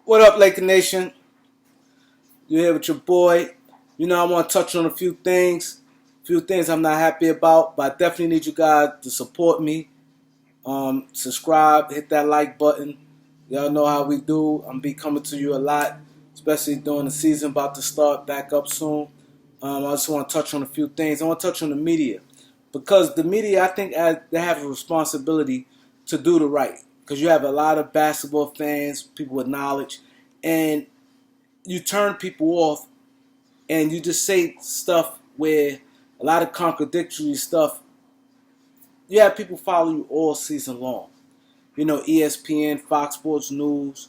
What up, Laker Nation? You're here with your boy. I want to touch on a few things. Few things I'm not happy about, but I definitely need you guys to support me. Subscribe, hit that like button. Y'all know how we do. I'm be coming to you a lot, especially during the season about to start back up soon. I just want to touch on a few things. I want to touch on the media because the media, I think, they have a responsibility to do the right because you have a lot of basketball fans, people with knowledge, and you turn people off and you just say stuff where a lot of contradictory stuff. You have people follow you all season long. ESPN, Fox Sports News.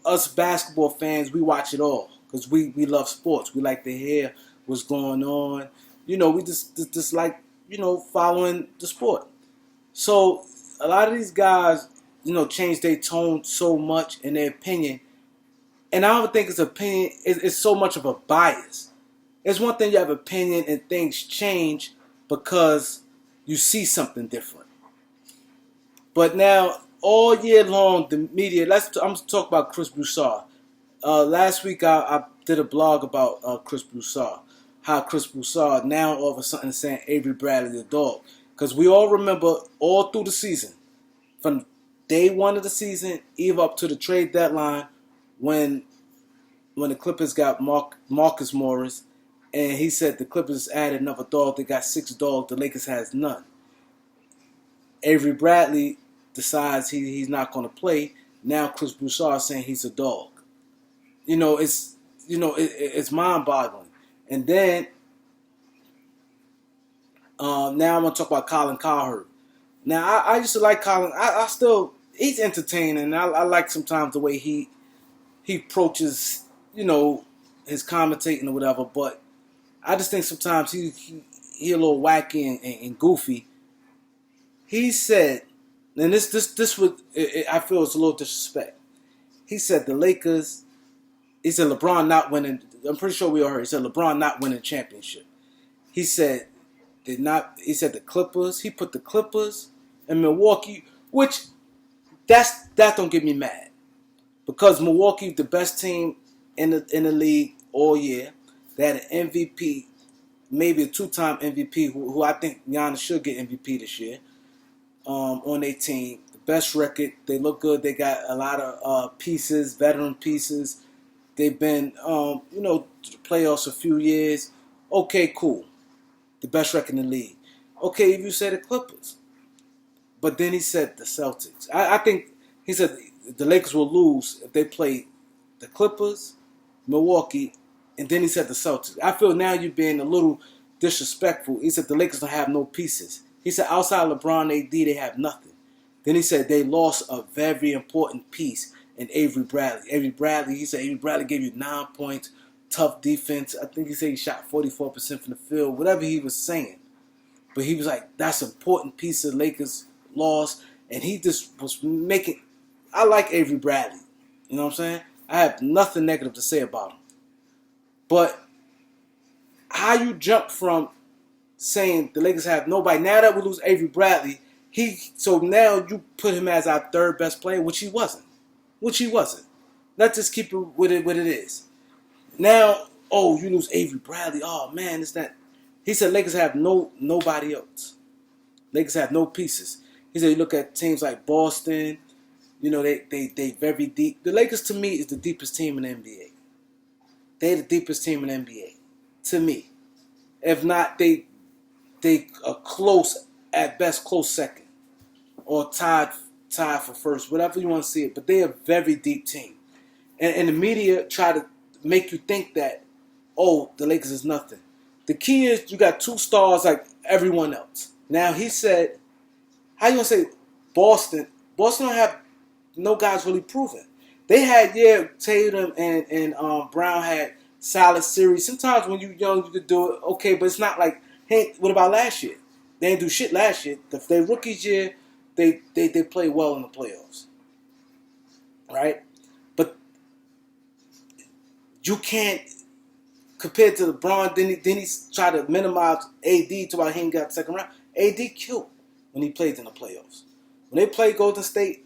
Us basketball fans, we watch it all because we love sports. We like to hear what's going on. We just like following the sport. So a lot of these guys, change their tone so much in their opinion. And I don't think it's opinion. It's so much of a bias. It's one thing you have opinion and things change because you see something different. But now, all year long, the media. I'm talk about Chris Broussard. Last week, I did a blog about Chris Broussard. How Chris Broussard now all of a sudden is saying Avery Bradley the dog. Because we all remember all through the season, from day one of the season, even up to the trade deadline, when the Clippers got Marcus Morris, and he said the Clippers added another dog. They got 6 dogs. The Lakers has none. Avery Bradley decides he's not going to play. Now Chris Broussard saying he's a dog. It's mind-boggling. And then now I'm going to talk about Colin Cowherd. Now I used to like Colin. I still he's entertaining. I like sometimes the way he approaches his commentating or whatever. But I just think sometimes he a little wacky and goofy. He said, and this would I feel it's a little disrespect. He said the Lakers. He said LeBron not winning. I'm pretty sure we all heard. He said LeBron not winning championship. He said did not. He said the Clippers. He put the Clippers and Milwaukee, which that don't get me mad because Milwaukee the best team in the league all year. They had an MVP, maybe a 2-time MVP, who I think Giannis should get MVP this year. On their team, the best record. They look good. They got a lot of pieces, veteran pieces. They've been, to the playoffs a few years. Okay, cool. The best record in the league. Okay, if you say the Clippers. But then he said the Celtics. I think he said the Lakers will lose if they play the Clippers, Milwaukee, and then he said the Celtics. I feel now you're being a little disrespectful. He said the Lakers don't have no pieces. He said outside LeBron AD, they have nothing. Then he said they lost a very important piece in Avery Bradley. He said Avery Bradley gave you 9 points, tough defense. I think he said he shot 44% from the field, whatever he was saying. But he was like, that's an important piece of Lakers lost. And he just was making... I like Avery Bradley. You know what I'm saying? I have nothing negative to say about him. But how you jump from saying the Lakers have nobody. Now that we lose Avery Bradley, so now you put him as our third best player, which he wasn't. Let's just keep it what it is. Now, you lose Avery Bradley. Oh man, it's that. He said Lakers have nobody else. Lakers have no pieces. He said you look at teams like Boston. They very deep. The Lakers to me is the deepest team in the NBA. They're the deepest team in the NBA to me. If not, they are close, at best, close second. Or tied for first, whatever you want to see it. But they're a very deep team. And the media try to make you think that, the Lakers is nothing. The key is you got 2 stars like everyone else. Now, he said, how you going to say Boston? Boston don't have no guys really proven. They had, Tatum and Brown had solid series. Sometimes when you're young, you could do it, okay, but it's not like, hey, what about last year? They didn't do shit last year. Their rookies year, they played well in the playoffs. Right? But you can't, compared to LeBron, then he tried to minimize AD to why he ain't got the second round. AD killed when he played in the playoffs. When they played Golden State,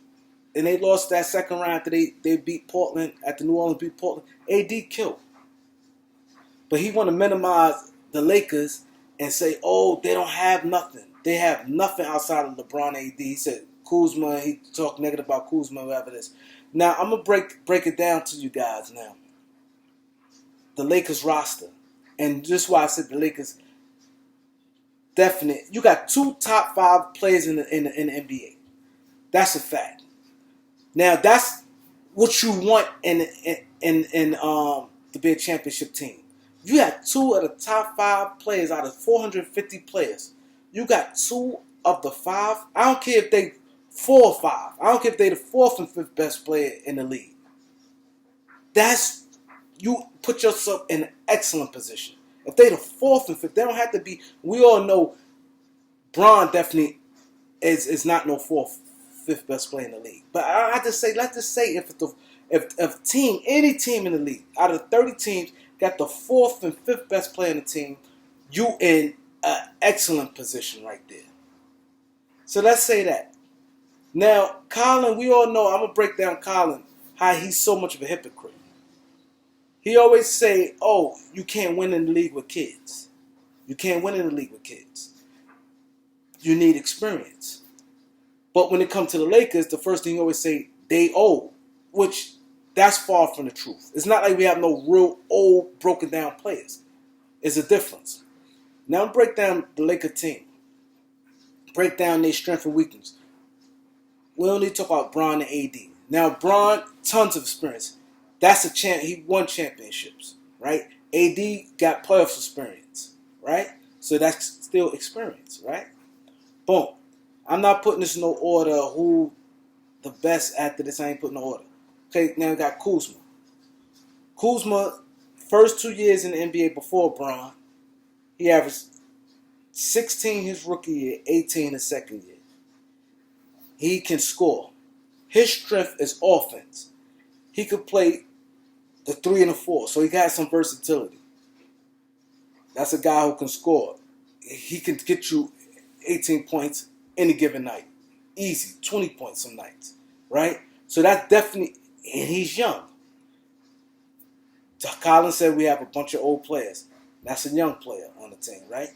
and they lost that second round after they beat Portland, after New Orleans beat Portland. AD killed. But he want to minimize the Lakers and say, oh, they don't have nothing. They have nothing outside of LeBron, AD. He said Kuzma, he talked negative about Kuzma, whoever it is. Now, I'm going to break it down to you guys now. The Lakers roster. And just why I said the Lakers, definite. You got 2 top 5 players in the NBA. That's a fact. Now, that's what you want in to be a championship team. You had 2 of the top 5 players out of 450 players. You got 2 of the 5. I don't care if they 4 or 5. I don't care if they the 4th and 5th best player in the league. That's, you put yourself in an excellent position. If they the 4th and 5th, they don't have to be. We all know Bron definitely is not no 4th, 5th best player in the league. But I just say, let's just say if any team in the league out of 30 teams got the 4th and 5th best player in the team, you in an excellent position right there. So let's say that. Now, Colin, we all know, I'm going to break down Colin, how he's so much of a hypocrite. He always say, oh, you can't win in the league with kids. You can't win in the league with kids. You need experience. But when it comes to the Lakers, the first thing he always say, they old, which that's far from the truth. It's not like we have no real old, broken down players. It's a difference. Now break down the Laker team. Break down their strength and weakness. We don't need to talk about Bron and AD. Now Bron, tons of experience. That's a champ. He won championships, right? AD got playoff experience, right? So that's still experience, right? Boom. I'm not putting this in no order who the best after this. I ain't putting no order. Okay, now we got Kuzma. Kuzma, first 2 years in the NBA before Bron, he averaged 16 his rookie year, 18 his second year. He can score. His strength is offense. He could play the 3 and the 4, so he got some versatility. That's a guy who can score. He can get you 18 points any given night. Easy, 20 points some nights, right? So that's definitely, and he's young. Colin said we have a bunch of old players. That's a young player on the team, right?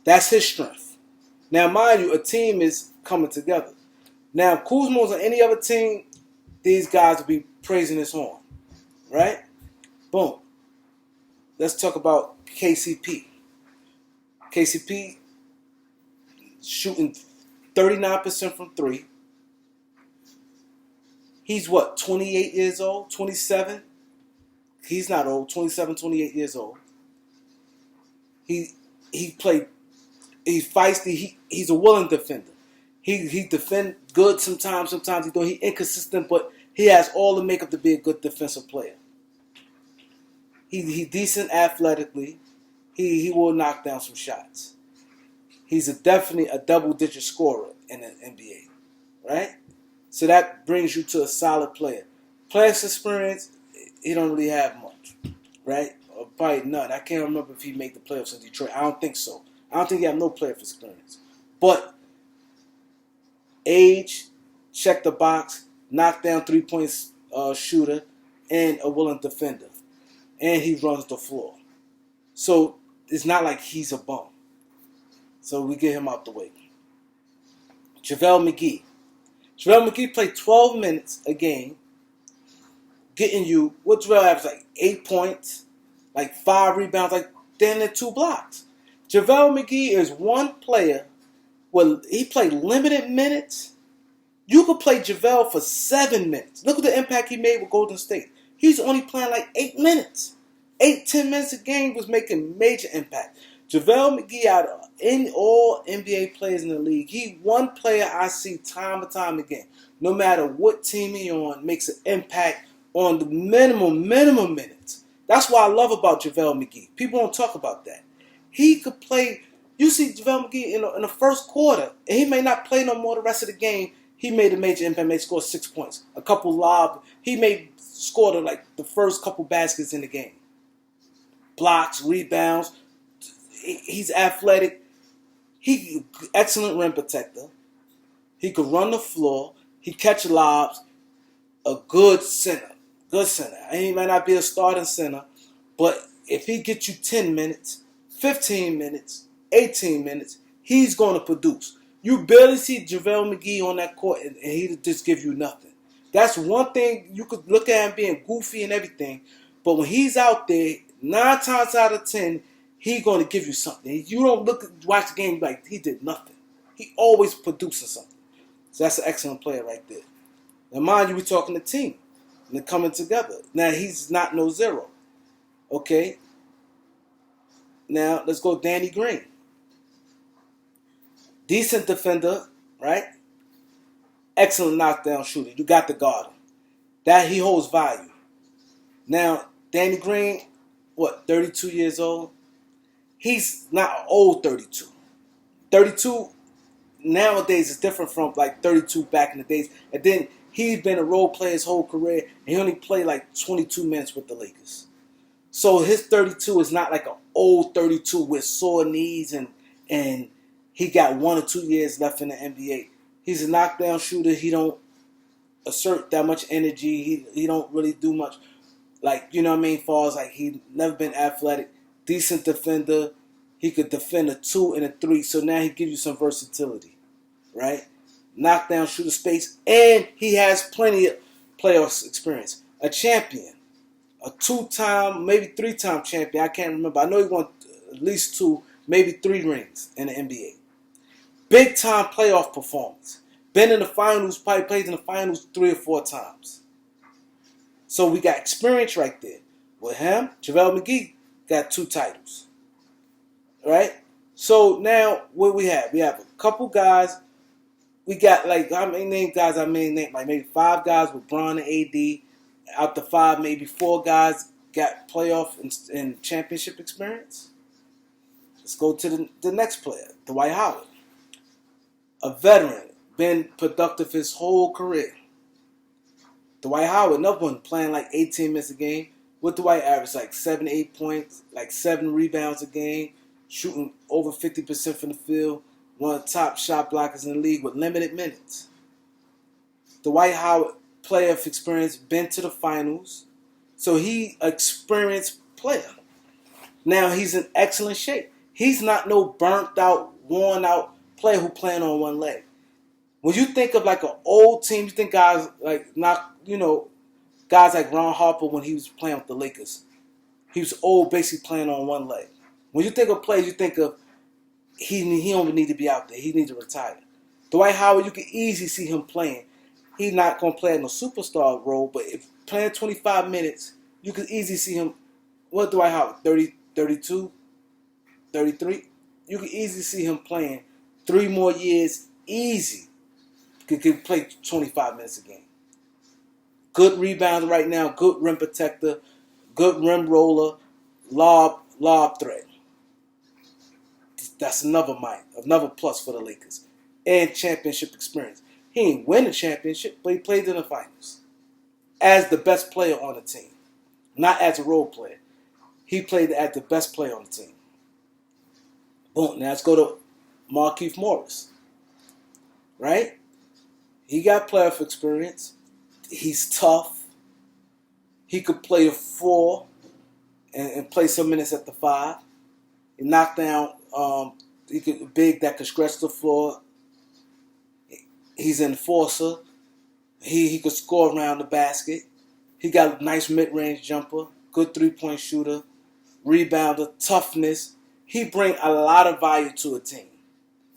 That's his strength. Now, mind you, a team is coming together. Now, if Kuzma was on any other team, these guys would be praising his horn, right? Boom. Let's talk about KCP. KCP shooting 39% from 3. He's what, 28 years old? 27? He's not old. 27, 28 years old. He played. He's feisty. He's a willing defender. He defend good sometimes. Sometimes he inconsistent, but he has all the makeup to be a good defensive player. He decent athletically. He will knock down some shots. He's definitely a double-digit scorer in the NBA, right? So that brings you to a solid player. Players experience, he don't really have much, right? Or probably none. I can't remember if he made the playoffs in Detroit. I don't think so. I don't think he have no playoff experience. But age, check the box, knock down 3-point shooter, and a willing defender. And he runs the floor. So it's not like he's a bum. So we get him out the way. JaVale McGee. JaVale McGee played 12 minutes a game, getting you, what JaVale averaged, like 8 points, like 5 rebounds, like then 2 blocks. JaVale McGee is one player where he played limited minutes. You could play JaVale for 7 minutes. Look at the impact he made with Golden State. He's only playing like 8 minutes. 8-10 minutes a game was making major impact. JaVale McGee, out of all NBA players in the league, he one player I see time and time again, no matter what team he on, makes an impact on the minimum minutes. That's what I love about JaVale McGee. People don't talk about that. He could play. You see JaVale McGee in the first quarter, and he may not play no more the rest of the game. He made a major impact, may score 6 points, a couple lob. He may score like the first couple baskets in the game. Blocks, rebounds. He's athletic. He excellent rim protector. He could run the floor. He catch lobs. A good center. Good center. He might not be a starting center, but if he gets you 10 minutes, 15 minutes, 18 minutes, he's going to produce. You barely see JaVale McGee on that court, and he just give you nothing. That's one thing you could look at him being goofy and everything, but when he's out there, 9 times out of 10, he's going to give you something. You don't watch the game like he did nothing. He always produces something. So that's an excellent player right there. Now, mind you, we're talking a team. And they're coming together. Now, he's not no zero. Okay? Now, let's go Danny Green. Decent defender, right? Excellent knockdown shooter. You got to guard him. That he holds value. Now, Danny Green, 32 years old? He's not old 32. 32 nowadays is different from like 32 back in the days. And then he's been a role player his whole career, and he only played like 22 minutes with the Lakers. So his 32 is not like an old 32 with sore knees and he got 1 or 2 years left in the NBA. He's a knockdown shooter. He don't assert that much energy. He don't really do much. Like, you know what I mean? Far as like he never been athletic. Decent defender. He could defend a 2 and a 3. So now he gives you some versatility. Right? Knockdown shooter space. And he has plenty of playoff experience. A champion. A 2-time, maybe 3-time champion. I can't remember. I know he won at least 2, maybe 3 rings in the NBA. Big time playoff performance. Been in the finals, probably played in the finals 3 or 4 times. So we got experience right there. With him, JaVale McGee got 2 titles. Right? So now what we have? We have a couple guys. We got like, I may name like maybe 5 guys with Bron and AD. Out the 5, maybe 4 guys got playoff and championship experience. Let's go to the next player, Dwight Howard. A veteran, been productive his whole career. Dwight Howard, another one playing like 18 minutes a game. What Dwight average? Like 7, 8 points, like 7 rebounds a game, shooting over 50% from the field. One of the top shot blockers in the league with limited minutes. Dwight Howard, player of experience, been to the finals. So he experienced player. Now he's in excellent shape. He's not no burnt out, worn out player who playing on one leg. When you think of like an old team, you think guys like guys like Ron Harper when he was playing with the Lakers. He was old, basically playing on one leg. When you think of players, you think of he don't need to be out there. He needs to retire. Dwight Howard, you can easily see him playing. He's not going to play in a superstar role, but if playing 25 minutes, you can easily see him. What Dwight Howard, 30, 32, 33? You can easily see him playing 3 more years easy. Could play 25 minutes a game. Good rebound right now, good rim protector, good rim roller, lob threat. That's another plus for the Lakers. And championship experience. He ain't win a championship, but he played in the finals. As the best player on the team. Not as a role player. He played as the best player on the team. Boom. Now let's go to Markieff Morris. Right? He got playoff experience. He's tough. He could play a 4 and play some minutes at the 5. He knocked down he could big that could stretch the floor. He's an enforcer. He could score around the basket. He got a nice mid-range jumper, good 3-point shooter, rebounder, toughness. He brings a lot of value to a team,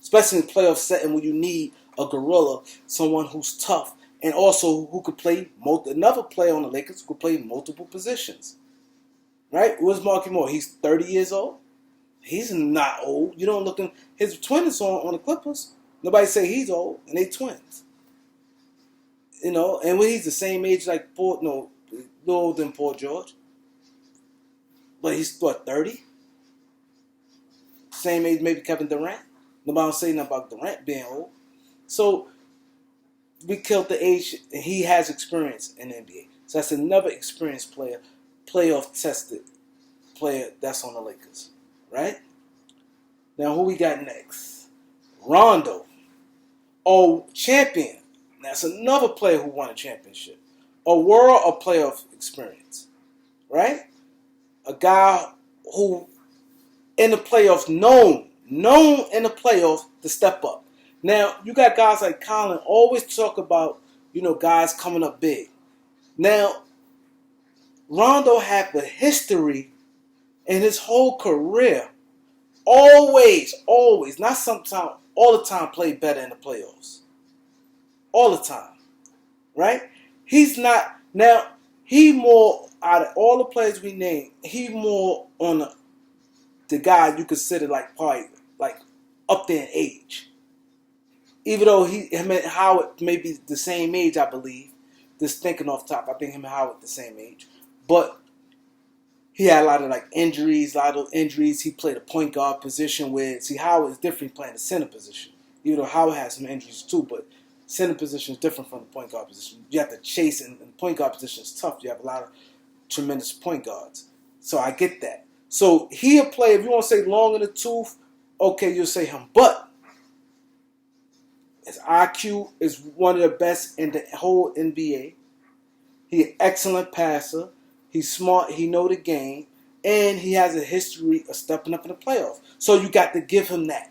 especially in playoff setting when you need a gorilla, someone who's tough and also who could play another player on the Lakers who could play multiple positions. Right? Where's Markieff Morris? He's 30 years old. He's not old. You don't look at his twin is on the Clippers. Nobody say he's old, and they twins. And when he's the same age like no older than Paul George. But he's 30? Same age maybe Kevin Durant. Nobody don't say nothing about Durant being old. So we killed the age, and he has experience in the NBA. So that's another experienced player, playoff tested player that's on the Lakers. Right? Now who we got next? Rondo. Oh, champion. That's another player who won a championship. A world of playoff experience, right? A guy who in the playoffs, known in the playoffs to step up. Now, you got guys like Colin always talk about, guys coming up big. Now, Rondo had the history in his whole career, always, not sometimes, all the time played better in the playoffs. All the time, right? He's not, now, he more, out of all the players we named, he more on the guy you consider like probably like up there in age. Even though him and Howard may be the same age, I believe. Just thinking off top, I think him and Howard the same age. But he had a lot of injuries, He played a point guard position where, see, Howard is different playing the center position. Even though Howard has some injuries too, but center position is different from the point guard position. You have to chase, and the point guard position is tough. You have a lot of tremendous point guards. So I get that. So he a player, if you want to say long in the tooth, okay, you'll say him. But his IQ is one of the best in the whole NBA. He's an excellent passer. He's smart. He know the game. And he has a history of stepping up in the playoffs. So you got to give him that.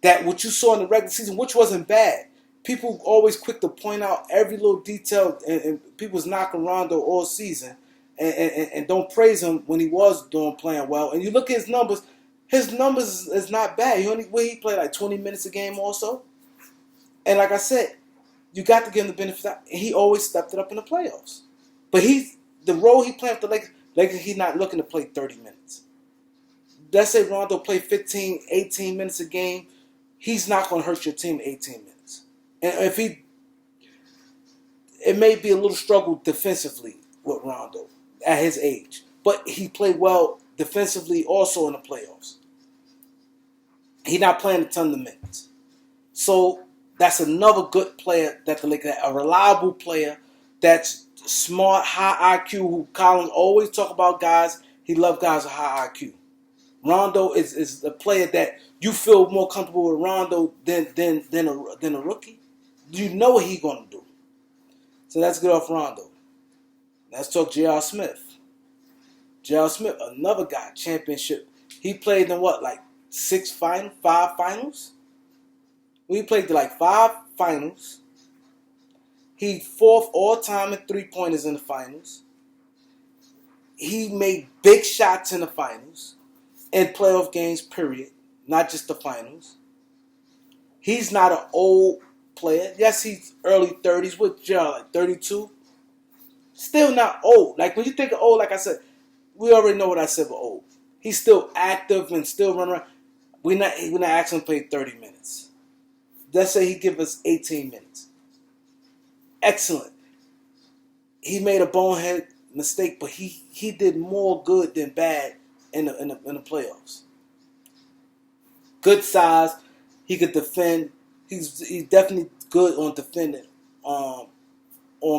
That what you saw in the regular season, which wasn't bad. People always quick to point out every little detail, and people's knocking Rondo all season. And don't praise him when he was playing well. And you look at his numbers is not bad. He played like 20 minutes a game also. And like I said, you got to give him the benefit of that. He always stepped it up in the playoffs. But the role he played with the Lakers, he's not looking to play 30 minutes. Let's say Rondo played 15, 18 minutes a game. He's not going to hurt your team 18 minutes. And it may be a little struggle defensively with Rondo at his age. But he played well defensively also in the playoffs. He's not playing a ton of minutes. So that's another good player that the Lakers have, a reliable player that's smart, high IQ, who Colin always talk about guys. He loves guys with high IQ. Rondo is a player that you feel more comfortable with Rondo than a rookie. You know what he's going to do. So let's get off Rondo. Let's talk J.R. Smith. J.R. Smith, another guy, championship. He played in what, like 5 finals? We played to 5 finals. He 4th all-time in three-pointers in the finals. He made big shots in the finals and playoff games, period. Not just the finals. He's not an old player. Yes, he's early 30s. With Gerald, like 32. Still not old. Like, when you think of old, like I said, we already know what I said about old. He's still active and still running around. We're not asking him to play 30 minutes. Let's say he give us 18 minutes. Excellent. He made a bonehead mistake, but he did more good than bad in the playoffs. Good size. He could defend. He's definitely good on defending on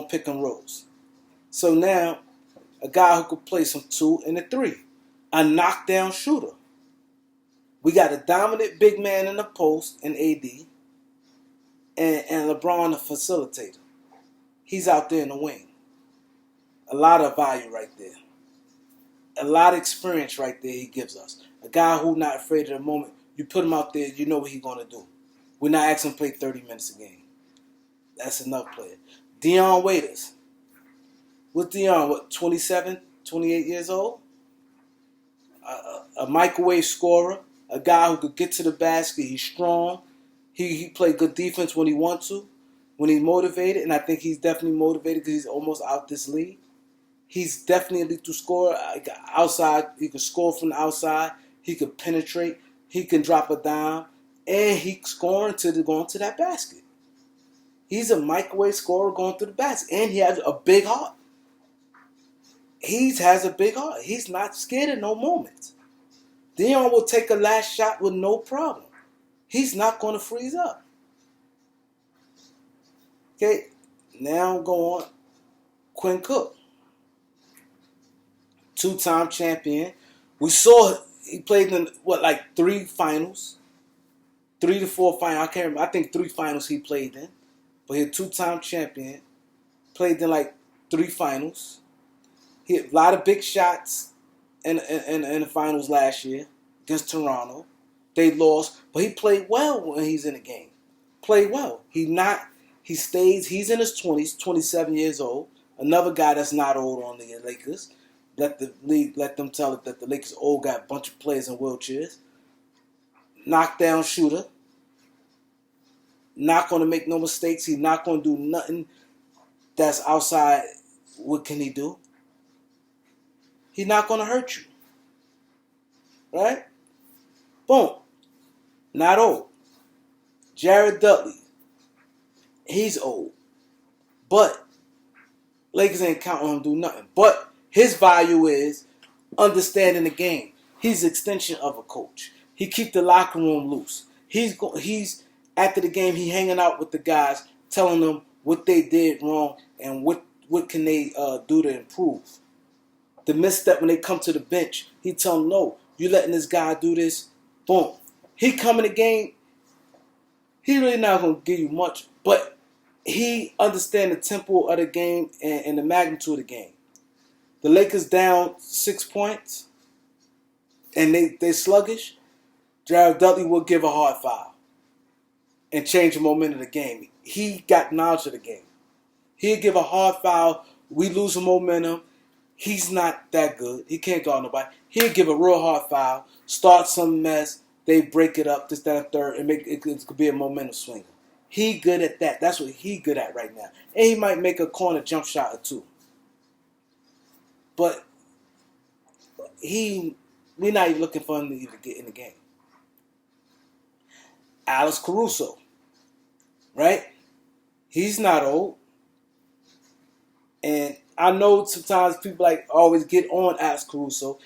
pick and rolls. So now, a guy who could play some 2 and a 3. A knockdown shooter. We got a dominant big man in the post in AD. And LeBron, the facilitator. He's out there in the wing. A lot of value right there. A lot of experience right there he gives us. A guy who's not afraid of the moment. You put him out there, you know what he's going to do. We're not asking him to play 30 minutes a game. That's enough player. Dion Waiters. What's Dion? 27, 28 years old? A microwave scorer. A guy who could get to the basket. He's strong. He played good defense when he wants to, when he's motivated, and I think he's definitely motivated because he's almost out this league. He's definitely a lethal scorer. Outside, he can score from the outside. He can penetrate. He can drop a dime, and he's scoring going to that basket. He's a microwave scorer going to the basket, and he has a big heart. He has a big heart. He's not scared at no moment. Dion will take a last shot with no problem. He's not going to freeze up. Okay, now go on. Quinn Cook. 2-time champion. We saw he played in, 3 finals? 3 to 4 finals. I can't remember. I think 3 finals he played in. but he's a two-time champion. Played in like 3 finals. He hit a lot of big shots in the finals last year against Toronto. They lost, but he played well when he's in the game. Played well. He stays. He's in his 20s, 27 years old. Another guy that's not old on the Lakers. Let them tell it that the Lakers old got a bunch of players in wheelchairs. Knockdown shooter. Not going to make no mistakes. He's not going to do nothing that's outside. What can he do? He's not going to hurt you. Right? Boom. Not old. Jared Dudley. He's old. But Lakers ain't counting on him to do nothing. But his value is understanding the game. He's an extension of a coach. He keep the locker room loose. He's after the game, he hanging out with the guys, telling them what they did wrong and what can they do to improve. The misstep when they come to the bench, he tell them, no, you letting this guy do this. Boom. He come in the game, he really not going to give you much, but he understand the tempo of the game and the magnitude of the game. The Lakers down 6 points, and they sluggish. Jared Dudley will give a hard foul and change the momentum of the game. He got knowledge of the game. He'll give a hard foul. We lose the momentum. He's not that good. He can't guard nobody. He'll give a real hard foul, start some mess. They break it up, this, that, and third, and make it could be a momentum swinger. He good at that. That's what he good at right now. And he might make a corner jump shot or two. But we're not even looking for him to even get in the game. Alex Caruso, right? He's not old. And I know sometimes people like always get on Alex Caruso.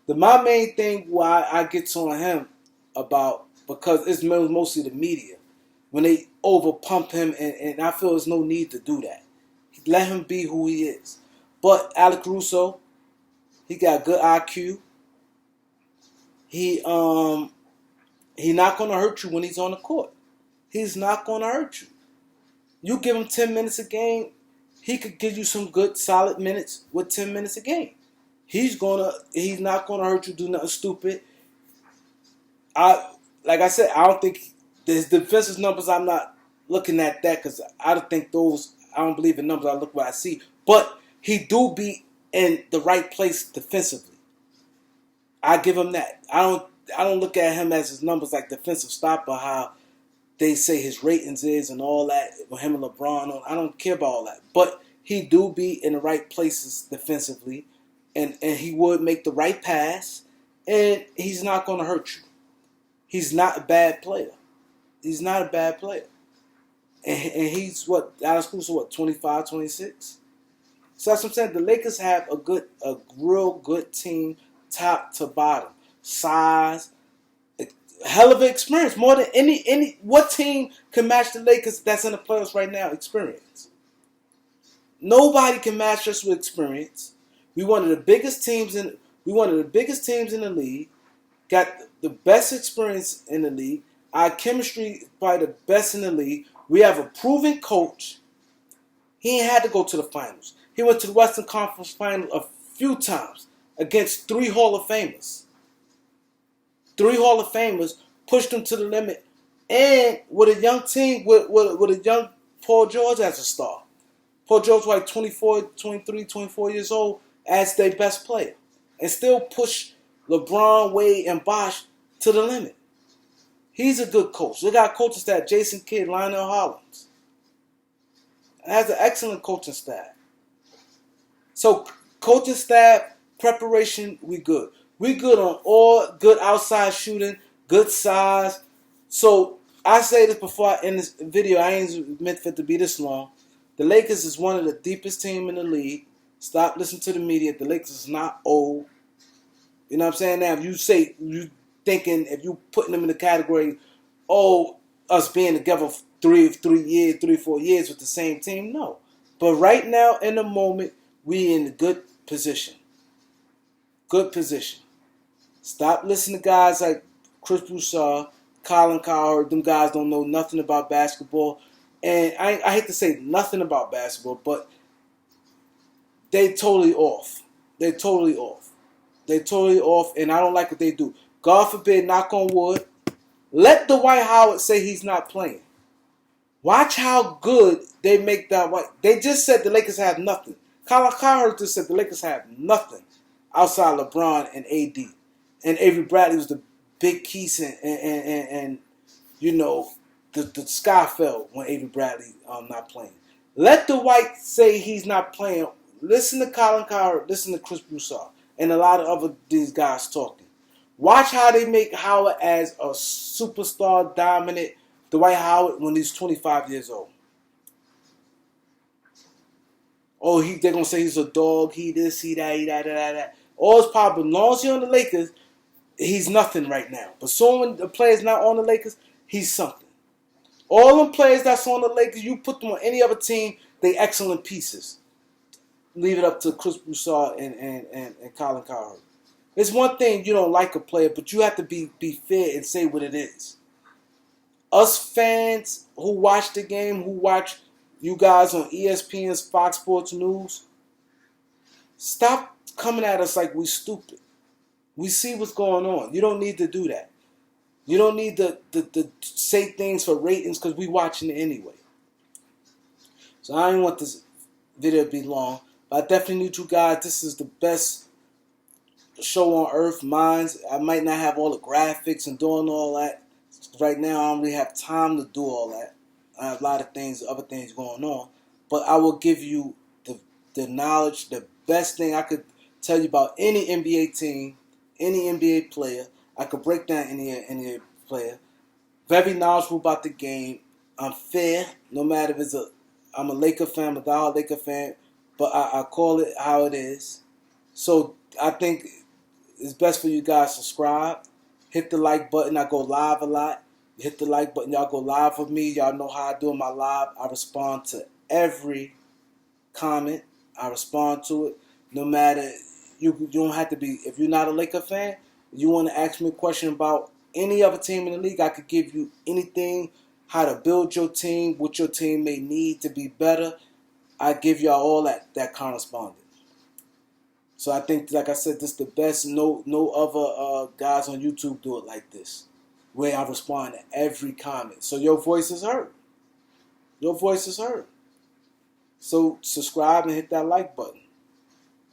My main thing why I get on him about, because it's mostly the media, when they over pump him, and I feel there's no need to do that. Let him be who he is. But Alex Caruso, he got good IQ. He not gonna hurt you when he's on the court. He's not gonna hurt you. You give him 10 minutes a game, he could give you some good solid minutes with 10 minutes a game. He's not gonna hurt you, do nothing stupid. Like I said, I don't think his defensive numbers, I'm not looking at that because I don't think those, I don't believe in numbers, I look what I see. But he do be in the right place defensively. I give him that. I don't look at him as his numbers like defensive stopper, how they say his ratings is and all that with him and LeBron. I don't care about all that. But he do be in the right places defensively, and he would make the right pass, and he's not going to hurt you. He's not a bad player. He's not a bad player. And he's Alex Caruso, 25, 26? So that's what I'm saying. The Lakers have a real good team, top to bottom. Size, hell of an experience. More than any what team can match the Lakers that's in the playoffs right now? Experience. Nobody can match us with experience. We one of the biggest teams in the league. Got the best experience in the league. Our chemistry probably the best in the league. We have a proven coach. He ain't had to go to the finals. He went to the Western Conference Final a few times against 3 Hall of Famers. 3 Hall of Famers pushed him to the limit. And with a young team, with a young Paul George as a star. Paul George was like 24, 23, 24 years old as their best player. And still push LeBron, Wade, and Bosh to the limit. He's a good coach. They got coaching staff, Jason Kidd, Lionel Hollins. Has an excellent coaching staff. So coaching staff, preparation, we good. We good on all good outside shooting, good size. So I say this before I end this video. I ain't meant for it to be this long. The Lakers is one of the deepest teams in the league. Stop listening to the media. The Lakers is not old. You know what I'm saying? Now, if you say, you thinking, if you putting them in the category, us being together for 4 years with the same team, no. But right now, in the moment, we in a good position. Good position. Stop listening to guys like Chris Broussard, Colin Cowherd. Them guys don't know nothing about basketball. And I hate to say nothing about basketball, but they totally off. They totally off. They totally off, and I don't like what they do. God forbid, knock on wood. Let Dwight Howard say he's not playing. Watch how good they make that white. They just said the Lakers have nothing. Colin Cowherd just said the Lakers have nothing outside LeBron and AD. And Avery Bradley was the big piece, and you know, the sky fell when Avery Bradley not playing. Let the White say he's not playing. Listen to Colin Cowherd. Listen to Chris Broussard and a lot of other these guys talking. Watch how they make Howard as a superstar, dominant Dwight Howard when he's 25 years old. Oh, they're gonna say he's a dog. He this, he that, he that. All his problem. As long as he's on the Lakers, he's nothing right now. But soon when the player's not on the Lakers, he's something. All them players that's on the Lakers, you put them on any other team, they excellent pieces. Leave it up to Chris Broussard and Colin Cowherd. It's one thing you don't like a player, but you have to be fair and say what it is. Us fans who watch the game, who watch you guys on ESPN's Fox Sports News, stop coming at us like we stupid. We see what's going on. You don't need to do that. You don't need to say things for ratings because we watching it anyway. So I don't want this video to be long, but I definitely need you guys. This is the best show on earth. Mine's. I might not have all the graphics and doing all that. Right now, I don't really have time to do all that. I have a lot of things, other things going on. But I will give you the knowledge, the best thing I could tell you about any NBA team, any NBA player. I could break down any NBA player. Very knowledgeable about the game. I'm fair, no matter if I'm a Laker fan, I'm a diehard Laker fan, but I call it how it is. So I think it's best for you guys to subscribe. Hit the like button. I go live a lot. Hit the like button. Y'all go live with me. Y'all know how I do my live. I respond to every comment. I respond to it. No matter, you don't have to be, if you're not a Laker fan, you want to ask me a question about any other team in the league, I could give you anything, how to build your team, what your team may need to be better. I give y'all all that correspondence. So I think, like I said, this is the best. No other guys on YouTube do it like this, where I respond to every comment. So your voice is heard. Your voice is heard. So subscribe and hit that like button.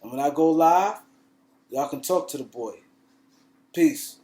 And when I go live, y'all can talk to the boy. Peace.